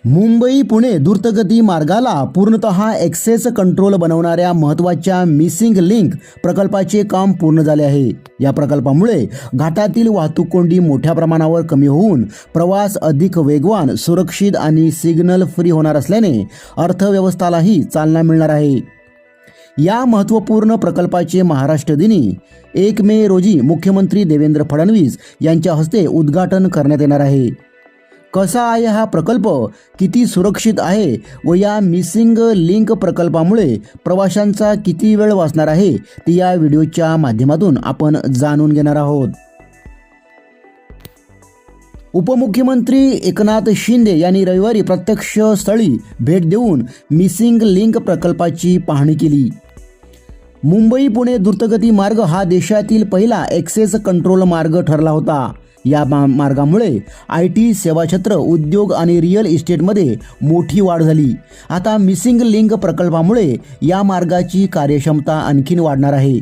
मुंबई पुणे द्रुतगती मार्गाला पूर्णतः ॲक्सेस कंट्रोल बनवणाऱ्या महत्त्वाच्या मिसिंग लिंक प्रकल्पाचे काम पूर्ण झाले आहे। या प्रकल्पामुळे घाटातील वाहतूक कोंडी मोठ्या प्रमाणावर कमी होऊन प्रवास अधिक वेगवान, सुरक्षित आणि सिग्नल फ्री होणार असल्याने अर्थव्यवस्थेलाही चालना मिळणार आहे। या महत्त्वपूर्ण प्रकल्पाचे महाराष्ट्र दिनी 1 मे रोजी मुख्यमंत्री देवेंद्र फडणवीस यांच्या हस्ते उद्घाटन करण्यात येणार आहे। कसा आहे हा प्रकल्प, किती सुरक्षित आहे व या मिसिंग लिंक प्रकल्पामुळे प्रवाशांचा किती वेळ वाचणार आहे ते या व्हिडिओच्या माध्यमातून आपण जाणून घेणार आहोत। उपमुख्यमंत्री एकनाथ शिंदे यांनी रविवारी प्रत्यक्ष स्थळी भेट देऊन मिसिंग लिंक प्रकल्पाची पाहणी केली। मुंबई पुणे द्रुतगती मार्ग हा देशातील पहिला ॲक्सेस कंट्रोल मार्ग ठरला होता। या मार्गामुळे IT सेवा क्षेत्र, उद्योग आणि रिअल इस्टेटमध्ये मोठी वाढ झाली। आता मिसिंग लिंक प्रकल्पामुळे या मार्गाची कार्यक्षमता आणखीन वाढणार आहे।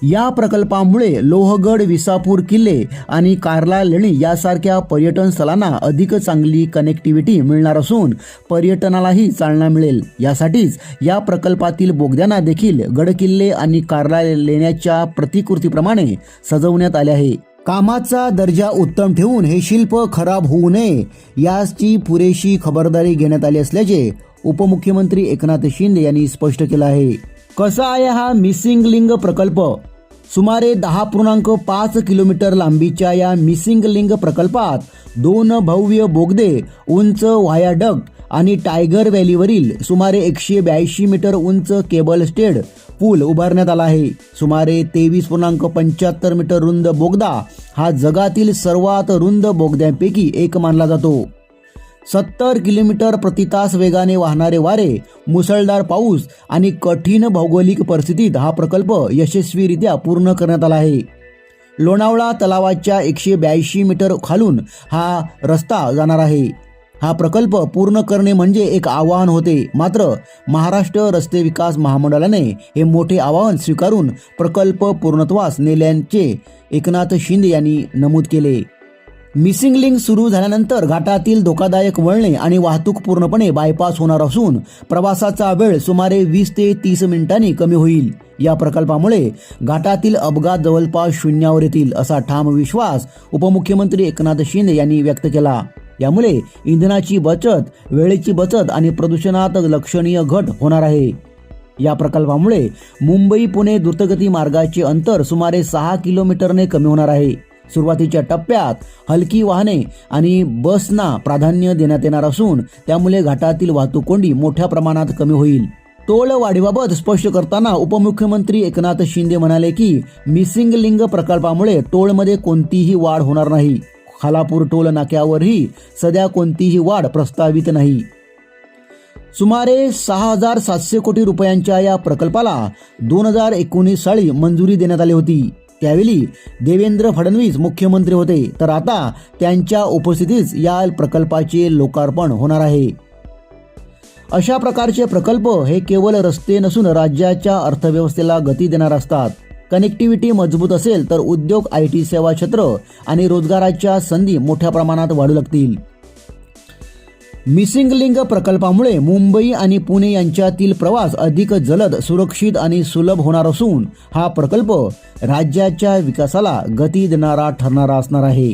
या प्रकल्पामुळे लोहगड, विसापूर किल्ले आणि कार्ला लेणी यासारख्या पर्यटन स्थळांना अधिक चांगली कनेक्टिव्हिटी मिळणार असून पर्यटनालाही चालना मिळेल। यासाठीच या प्रकल्पातील बोगद्यांना देखील गडकिल्ले आणि कार्ला लेण्याच्या प्रतिकृतीप्रमाणे सजवण्यात आले आहे। कामाचा दर्जा उत्तम ठेवून हे शिल्प खराब होऊ नये याची पुरेशी खबरदारी घेण्यात आली असल्याचे उपमुख्यमंत्री एकनाथ शिंदे यांनी स्पष्ट केलं आहे। कसा आहे हा मिसिंग लिंक प्रकल्प? सुमारे 10.5 किलोमीटर लांबीच्या या मिसिंग लिंक प्रकल्पात 2 भव्य बोगदे, उंच व्हायाडक्ट आणि टायगर व्हॅलीवरील सुमारे 182 मीटर उंच केबल स्टेड पूल उभारण्यात आला आहे। सुमारे 23.75 मीटर रुंद बोगदा हा जगातील सर्वात रुंद बोगद्यांपैकी एक मानला जातो। 70 किलोमीटर प्रति तास वेगाने वाहणारे वारे, मुसळधार पाऊस आणि कठीण भौगोलिक परिस्थितीत हा प्रकल्प यशस्वीरित्या पूर्ण करण्यात आला आहे। लोणावळा तलावाच्या 182 मीटर खालून हा रस्ता जाणार आहे। हा प्रकल्प पूर्ण करणे म्हणजे एक आव्हान होते, मात्र महाराष्ट्र रस्ते विकास महामंडळाने हे मोठे आव्हान स्वीकारून प्रकल्प पूर्णत्वास नेल्याचे एकनाथ शिंदे यांनी नमूद केले। मिसिंग लिंक सुरू झाल्यानंतर घाटातील धोकादायक वळणे आणि वाहतूक पूर्णपणे बायपास होणार असून प्रवासाचा वेळ सुमारे 20 ते 30 मिनिटांनी कमी होईल। या प्रकल्पामुळे घाटातील अपघात जवळपास शून्यावर येतील असा ठाम विश्वास उपमुख्यमंत्री एकनाथ शिंदे यांनी व्यक्त केला। यामुळे इंधनाची बचत, वेळेची बचत आणि प्रदूषणात लक्षणीय घट होणार आहे। या प्रकल्पामुळे मुंबई पुणे द्रुतगती मार्गाचे अंतर सुमारे 6 किलोमीटरने कमी होणार आहे। सुरुवातीच्या टप्प्यात हलकी वाहने आणि बसना प्राधान्य देण्यात येणार असून त्यामुळे घाटातील वाहतूक कोंडी मोठ्या प्रमाणात कमी होईल। टोल वाढीबाबत स्पष्ट करताना उपमुख्यमंत्री एकनाथ शिंदे म्हणाले की मिसिंग लिंक प्रकल्पामुळे टोलमध्ये कोणतीही वाढ होणार नाही। खालापूर टोल नाक्यावरही सध्या कोणतीही वाढ प्रस्तावित नाही। सुमारे 6,700 कोटी रुपयांच्या या प्रकल्पाला 2019 साली मंजुरी देण्यात आली होती। त्यावेळी देवेंद्र फडणवीस मुख्यमंत्री होते, तर आता त्यांच्या उपस्थितीत या प्रकल्पाचे लोकार्पण होणार आहे। अशा प्रकारचे प्रकल्प हे केवळ रस्ते नसून राज्याच्या अर्थव्यवस्थेला गती देणार असतात। कनेक्टिव्हिटी मजबूत असेल तर उद्योग, IT सेवा क्षेत्र आणि रोजगाराच्या संधी मोठ्या प्रमाणात वाढू लागतील। मिसिंग लिंक प्रकल्पामुळे मुंबई आणि पुणे यांच्यातील प्रवास अधिक जलद, सुरक्षित आणि सुलभ होणार असून हा प्रकल्प राज्याच्या विकासाला गती देणारा ठरणारा असणार आहे।